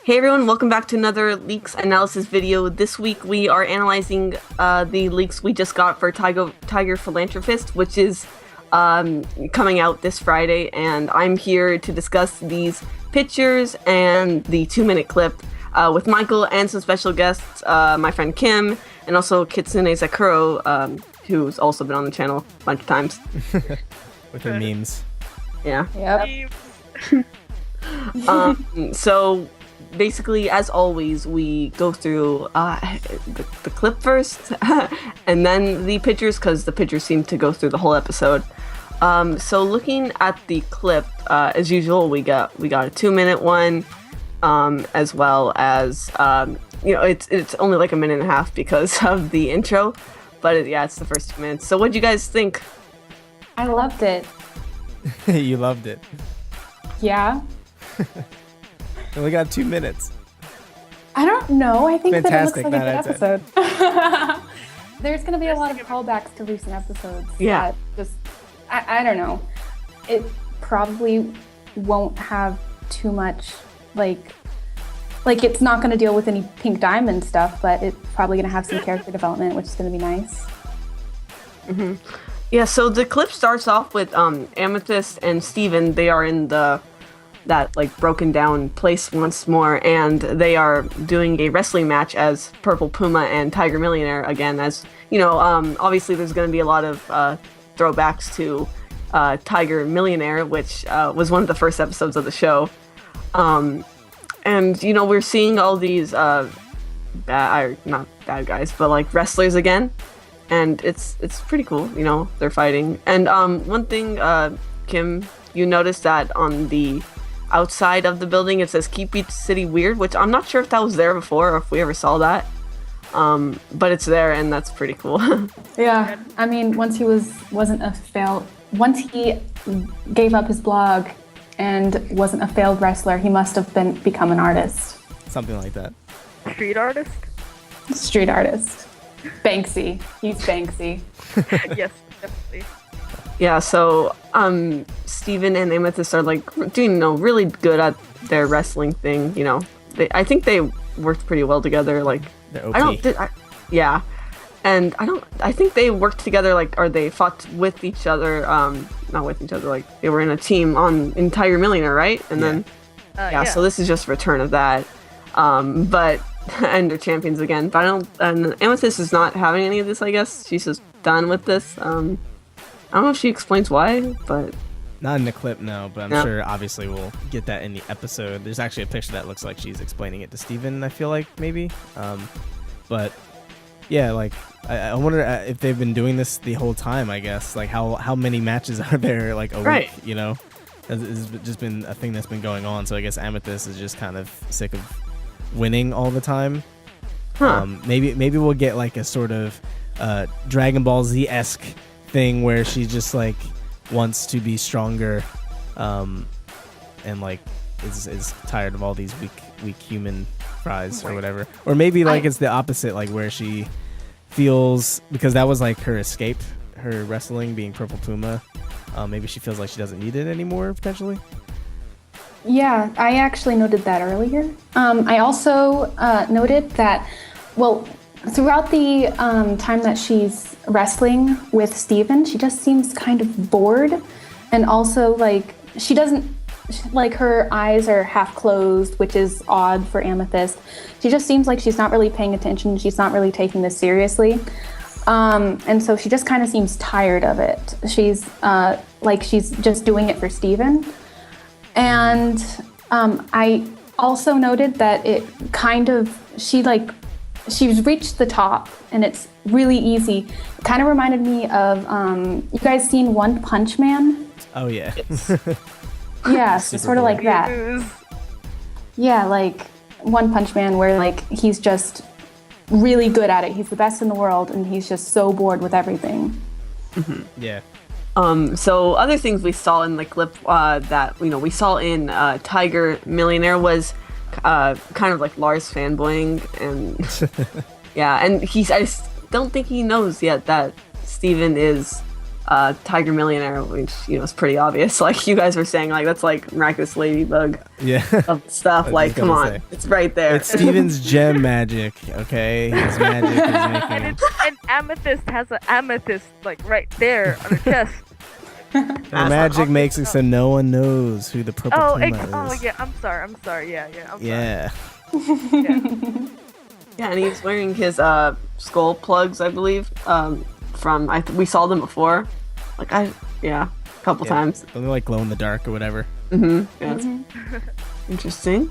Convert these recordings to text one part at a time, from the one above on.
Hey everyone, welcome back to another leaks analysis video. This week we are analyzing the leaks we just got for Tiger Philanthropist, which is coming out this Friday, and I'm here to discuss these pictures and the 2-minute clip with Michael and some special guests, my friend Kim, and also Kitsune Zakuro, who's also been on the channel a bunch of times. With her memes. Yeah. Yep. So basically, as always, we go through the clip first and then the pictures, because the pictures seem to go through the whole episode. So looking at the clip, as usual, we got a 2-minute one, as well as it's only like a minute and a half because of the intro, but it's the first 2 minutes. So what do you guys think? I loved it. You loved it. Yeah. We got 2 minutes. I don't know. I think Fantastic. that it looks like a good episode. There's going to be a lot of callbacks to recent episodes. Yeah. I don't know. It probably won't have too much, like it's not going to deal with any Pink Diamond stuff, but it's probably going to have some character development, which is going to be nice. Mm-hmm. Yeah, so the clip starts off with Amethyst and Steven. They are in that broken down place once more, and they are doing a wrestling match as Purple Puma and Tiger Millionaire again. As you know, obviously there's going to be a lot of throwbacks to Tiger Millionaire, which was one of the first episodes of the show. And we're seeing all these not bad guys, but wrestlers again, and it's pretty cool. They're fighting. And one thing, Kim, you noticed that on the outside of the building it says "Keep Each City Weird," which I'm not sure if that was there before or if we ever saw that, but it's there, and that's pretty cool. Yeah, I mean, once he gave up his blog and wasn't a failed wrestler, he must have become an artist. Something like that. Street artist? Street artist. Banksy. He's Banksy. Yes, definitely. Yeah, so Steven and Amethyst are doing really good at their wrestling thing. I think they worked pretty well together. They're OP. Yeah, and I think they worked together or they fought with each other. Not with each other. They were in a team in Tiger Millionaire, right? And then so this is just a return of that. But and they're champions again. But and Amethyst is not having any of this. I guess she's just done with this. I don't know if she explains why, but... Not in the clip, no, but I'm sure obviously we'll get that in the episode. There's actually a picture that looks like she's explaining it to Steven, I feel like, maybe. But, yeah, I wonder if they've been doing this the whole time, I guess. How many matches are there, a week, It's just been a thing that's been going on, so I guess Amethyst is just kind of sick of winning all the time. Huh. Maybe we'll get, a sort of Dragon Ball Z-esque thing where she just wants to be stronger, and is tired of all these weak human fries or whatever. Or maybe it's the opposite, where she feels, because that was her escape, her wrestling, being Purple Puma. Maybe she feels like she doesn't need it anymore, potentially. Yeah, I actually noted that earlier. I also noted that, throughout the time that she's wrestling with Steven, she just seems kind of bored, and also she doesn't, her eyes are half closed, which is odd for Amethyst. She just seems like she's not really paying attention. She's not really taking this seriously, and so she just kind of seems tired of it. She's she's just doing it for Steven. And I also noted that it kind of, she's reached the top, and it's really easy. It kind of reminded me of, you guys seen One Punch Man? Oh, yeah. Yeah, so sort of like that. Yeah, One Punch Man, where he's just really good at it. He's the best in the world, and he's just so bored with everything. Mm-hmm. Yeah. So other things we saw in the clip that we saw in Tiger Millionaire was kind of Lars fanboying, and and I just don't think he knows yet that Steven is Tiger Millionaire, which is pretty obvious. Like you guys were saying, like that's like Miraculous Ladybug Yeah. of stuff. Like, come on, it's right there. It's Steven's gem magic, okay? His magic is And making. an amethyst has an amethyst like right there on her chest. Her magic makes it so no one knows who the purple Oh, Puma is. oh yeah. I'm sorry. Yeah. I'm Yeah. sorry. Yeah. Yeah, and he's wearing his skull plugs, I believe. We saw them before. Like a couple times. They like glow in the dark or whatever. Yeah, it's interesting.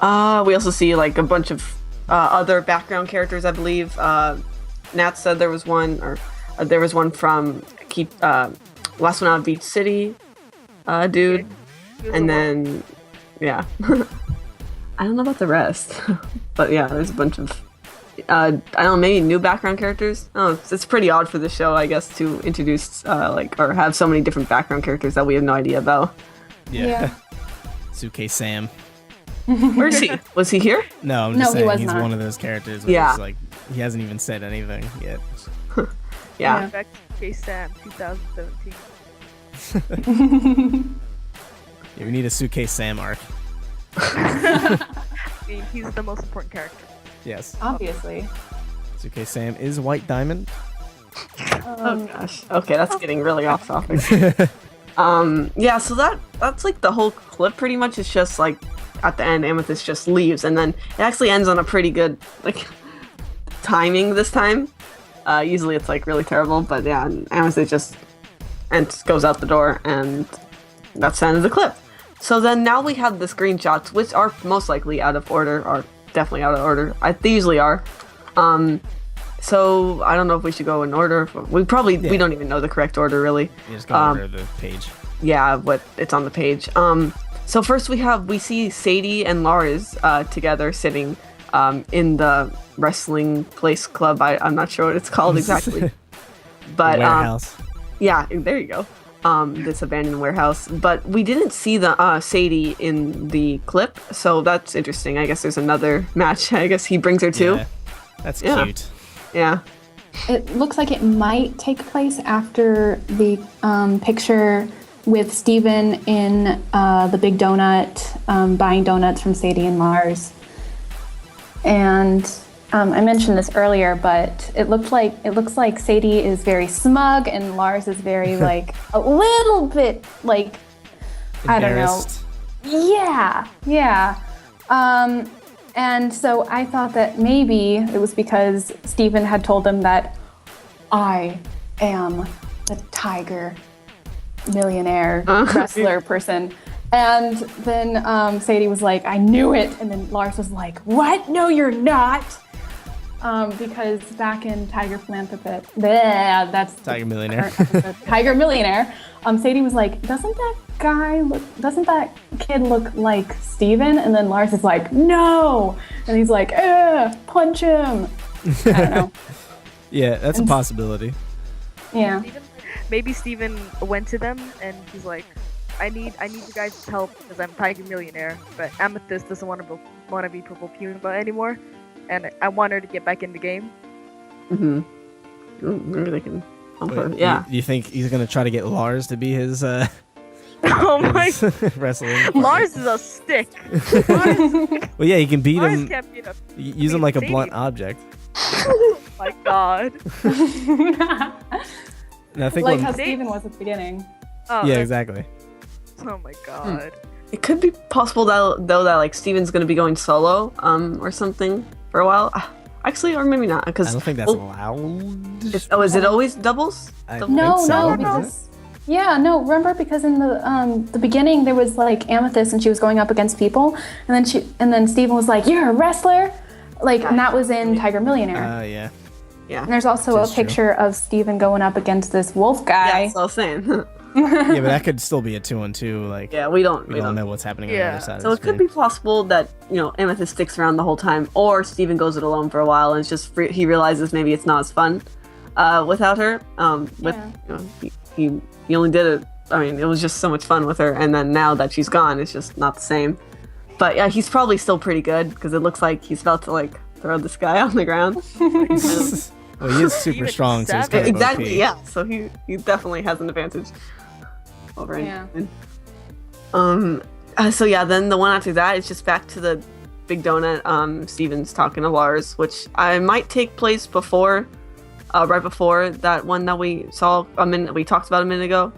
We also see like a bunch of other background characters, I believe. Nat said there was one, or there was one from Last One Out of Beach City, dude. And then, yeah. I don't know about the rest, but yeah, there's a bunch of, I don't know, maybe new background characters. Oh, it's pretty odd for the show, I guess, to introduce or have so many different background characters that we have no idea about. Yeah. Suitcase Sam. Where is he? Was he here? No, I'm just No, he saying was he's not. one of those characters where it's like he hasn't even said anything yet. Yeah. Back to Case Sam 2017. Yeah, we need a Suitcase Sam arc. I mean, he's the most important character. Yes. Obviously. Suitcase Sam is White Diamond. Oh gosh. Okay, that's getting really off topic. Yeah, so that's like the whole clip pretty much. It's just like at the end Amethyst just leaves, and then it actually ends on a pretty good like timing this time. Usually it's like really terrible, but yeah, and Amethyst just goes out the door, and that's the end of the clip. So then now we have the screenshots, which are most likely out of order, or definitely out of order. They usually are. So I don't know if we should go in order. We don't even know the correct order really. You just go over the page. Yeah, but it's on the page. So first we see Sadie and Lars together sitting in the wrestling place club. I'm not sure what it's called exactly. But Warehouse. yeah, there you go. This abandoned warehouse. But we didn't see the Sadie in the clip, so that's interesting. I guess there's another match. I guess he brings her too. Yeah. That's Yeah. cute. Yeah. It looks like it might take place after the picture with Steven in the Big Donut, buying donuts from Sadie and Lars. And I mentioned this earlier, but it looks like Sadie is very smug and Lars is very like a little bit like, I don't know. Embarrassed. Yeah. And so I thought that maybe it was because Steven had told him that I am the Tiger Millionaire wrestler person. And then Sadie was like, I knew it. And then Lars was like, what? No, you're not. Because back in Tiger Philanthropist, that's Tiger Millionaire. Tiger Millionaire. Sadie was like, doesn't that kid look like Steven? And then Lars is like, no. And he's like, punch him. I don't know. Yeah, that's a possibility. Yeah. Maybe Steven went to them and he's like, I need you guys' help because I'm Tiger Millionaire, but Amethyst doesn't want to be Purple Puma anymore, and I want her to get back in the game. Ooh, maybe they can help her. Wait, Yeah. You think he's gonna try to get Lars to be his Oh my! wrestling? Lars is a stick. Well, yeah, he can beat Lars him. can't beat him. Use him like a Sadie. blunt object. Oh my god. And I think Like when- how Steven was at the beginning. Oh, yeah, that's- exactly. Oh my god. It could be possible that like Steven's gonna be going solo, or something for a while. Actually, or maybe not, because I don't think that's allowed. is it always doubles? I Doubles? think so. No, Is it? because remember because in the beginning there was like Amethyst and she was going up against people, and then Steven was like, "You're a wrestler," like, and that was in Tiger Millionaire. Yeah. Yeah. And there's also That's a true. picture of Steven going up against this wolf Yeah, guy. that's what I was saying. Yeah, but that could still be a 2-on-2. Like, Yeah, we don't know what's happening on the Yeah. other side So of it the could screen. be possible that Amethyst sticks around the whole time, or Steven goes it alone for a while and it's just he realizes maybe it's not as fun without her. He only did it. I mean, it was just so much fun with her, and then now that she's gone, it's just not the same. But yeah, he's probably still pretty good because it looks like he's about to like throw this guy on the ground. Well, he is super Steven's strong, so he's savage. kind of Exactly, OP. yeah. So he definitely has an advantage over Yeah. anyone. So yeah, then the one after that is just back to the big donut. Steven's talking to Lars, which I might take place before, right before that one that we saw we talked about a minute ago.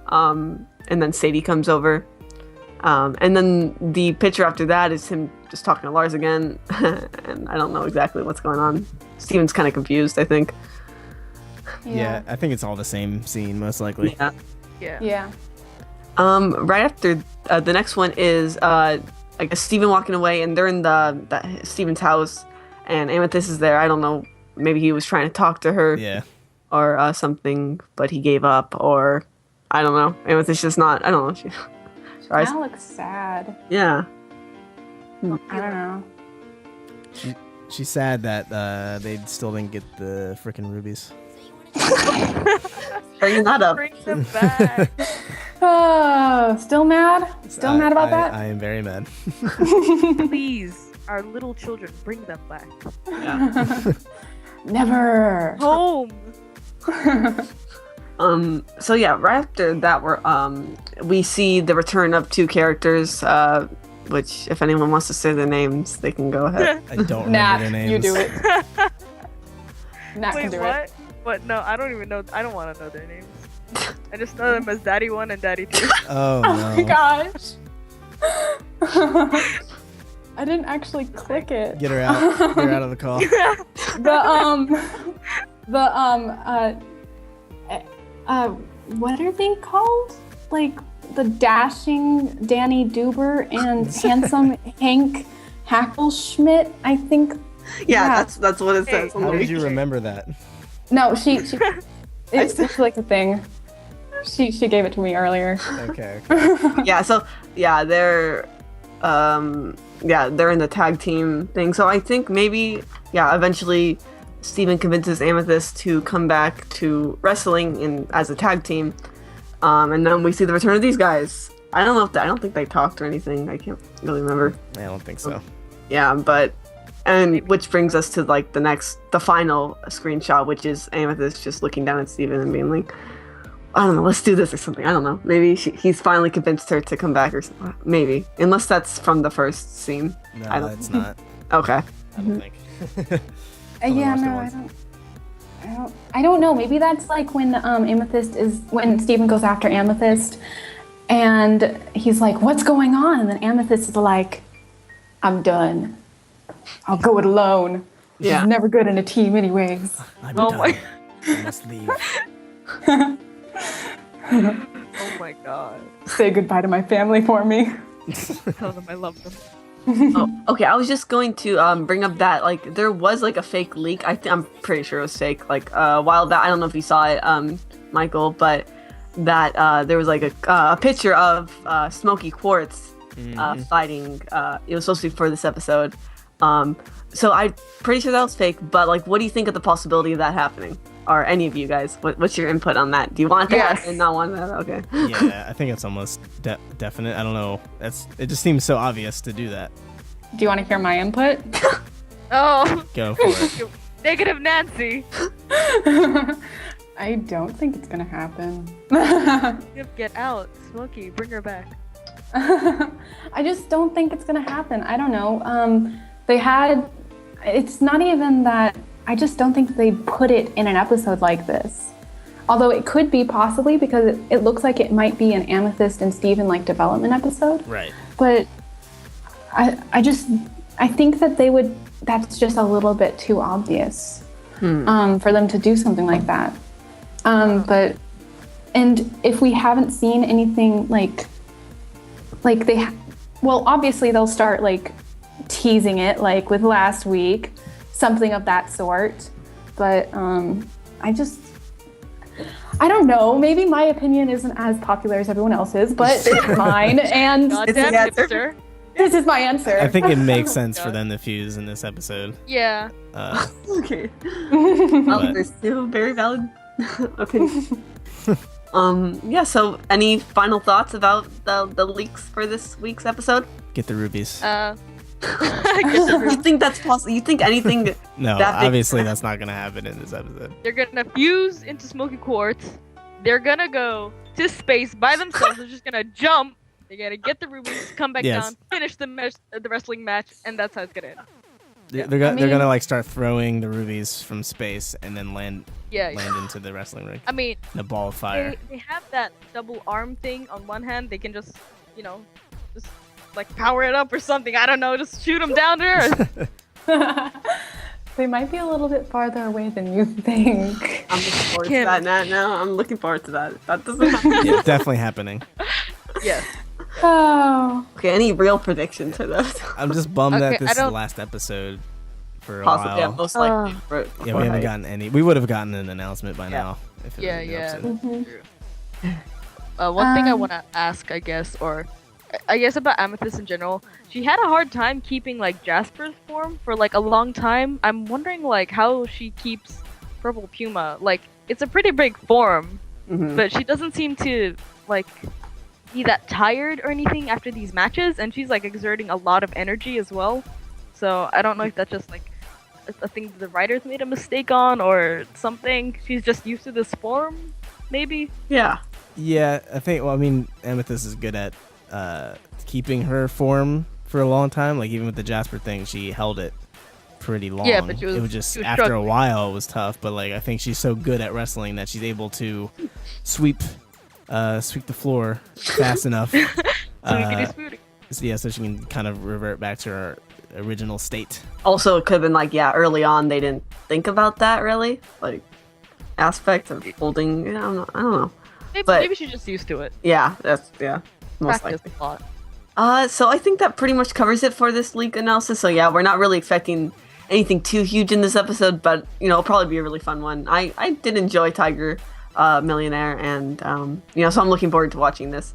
And then Sadie comes over. And then the picture after that is him just talking to Lars again. And I don't know exactly what's going on. Steven's kind of confused, I think. Yeah, I think it's all the same scene, most likely. Yeah. Yeah. Yeah. Right after the next one is I guess Steven walking away, and they're in the Steven's house, and Amethyst is there. I don't know, maybe he was trying to talk to her, Yeah. or something, but he gave up, or I don't know. Amethyst just not. I don't know. She tries. Kind of looks sad. Yeah. I don't know. She's sad that they still didn't get the freaking rubies. Bringing that up. Bring them back. Oh, still mad? Still mad about that? I am very mad. Please, our little children, bring them back. Yeah. Never. Home. So yeah, right after that, we see the return of two characters. Which, if anyone wants to say their names, they can go ahead. I don't remember Nat, their names. you do it. Nat Wait, can do what? it. What? No, I don't even know. I don't want to know their names. I just know them as Daddy 1 and Daddy 2. Oh, Oh no. my gosh. I didn't actually click it. Get her out. Get her out of the call. What are they called? Like the dashing Danny Duber and handsome Hank Hackelschmidt, I think. Yeah, that's what it says. Hey, on How the did you wiki. remember that? No, it's like a thing. She gave it to me earlier. Okay. Yeah, so yeah, they're in the tag team thing. So I think maybe eventually Steven convinces Amethyst to come back to wrestling as a tag team. And then we see the return of these guys. I don't think they talked or anything. I can't really remember. I don't think so. Yeah, which brings us to like the final screenshot, which is Amethyst just looking down at Steven and being like, I don't know, let's do this or something. I don't know. Maybe he's finally convinced her to come back or something. Maybe. Unless that's from the first scene. No, it's not. Okay. I don't think. Yeah, watched it no, once. I don't know. Maybe that's like when when Steven goes after Amethyst, and he's like, "What's going on?" And then Amethyst is like, "I'm done. I'll go it alone. Yeah. She's never good in a team, anyways." I'm Oh done. my- I must leave. Oh my god. Say goodbye to my family for me. Tell them I love them. Oh, okay, I was just going to bring up that like there was like a fake leak. I'm pretty sure it was fake. Like a while back, I don't know if you saw it, Michael, but that there was like a picture of Smokey Quartz fighting. It was supposed to be for this episode. So I'm pretty sure that was fake. But like, what do you think of the possibility of that happening? Or any of you guys? What's your input on that? Do you want that and not want that? Okay. Yeah, I think it's almost definite. I don't know. It just seems so obvious to do that. Do you want to hear my input? Oh. Go for it. Negative Nancy. I don't think it's gonna happen. Get out. Smokey, bring her back. I just don't think it's gonna happen. I don't know. It's not even that. I just don't think they put it in an episode like this. Although it could be possibly because it looks like it might be an Amethyst and Steven like development episode. Right. But I think that that's just a little bit too obvious for them to do something like that. And if we haven't seen anything obviously they'll start like teasing it like with last week, something of that sort. But I don't know. Maybe my opinion isn't as popular as everyone else's, but it's mine, and Goddamn hipster. this is my answer. I think it makes sense for them to fuse in this episode. Yeah. Okay. Well, But- there's still very valid opinion. Yeah. So, any final thoughts about the leaks for this week's episode? Get the rubies. You think that's possible? You think anything? No, that big- obviously that's not gonna happen in this episode. They're gonna fuse into smoky quartz. They're gonna go to space by themselves. They're just gonna jump. They're gonna get the rubies, come back Yes. down, finish the wrestling match, and that's how it's gonna end. They're gonna like start throwing the rubies from space and then land Yeah. into the wrestling ring. I mean, In a ball of fire. they have that double arm thing on one hand. They can just, just like power it up or something. I don't know. Just shoot them down to earth. They might be a little bit farther away than you think. I'm looking forward to Kim. that. Now I'm looking forward to that. That doesn't happen. Yeah, definitely happening. Yes. Oh. Okay, any real prediction to this? I'm just bummed Okay, that this I is the don't- last episode for a Possibly, yeah, while. most likely. Yeah, we haven't gotten any. We would have gotten an announcement by now. If it Yeah, was a new yeah. episode. One thing I want to ask, I guess, or I guess about Amethyst in general, she had a hard time keeping like Jasper's form for like a long time. I'm wondering like how she keeps Purple Puma. Like it's a pretty big form, Mhm. but she doesn't seem to like be that tired or anything after these matches, and she's like exerting a lot of energy as well. So I don't know if that's just like a thing the writers made a mistake on or something. She's just used to this form, maybe. Yeah. Yeah, I think. Well, I mean, Amethyst is good at keeping her form for a long time. Like even with the Jasper thing, she held it pretty long. Yeah, but it was just she was after struggling. a while it was tough. But like I think she's so good at wrestling that she's able to sweep the floor fast enough. So she can kind of revert back to her original state. Also, it could have been like, yeah, early on they didn't think about that really, like aspect of holding. I don't know. But- Maybe she's just used to it. Yeah, that's most Practice likely. a lot. So I think that pretty much covers it for this leak analysis. So yeah, we're not really expecting anything too huge in this episode, but it'll probably be a really fun one. I did enjoy Tiger Millionaire, and so I'm looking forward to watching this.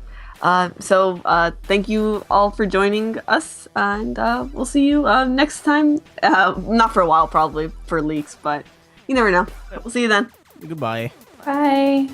So thank you all for joining us, and we'll see you next time. Not for a while, probably for leaks, but you never know. We'll see you then. Goodbye. Bye.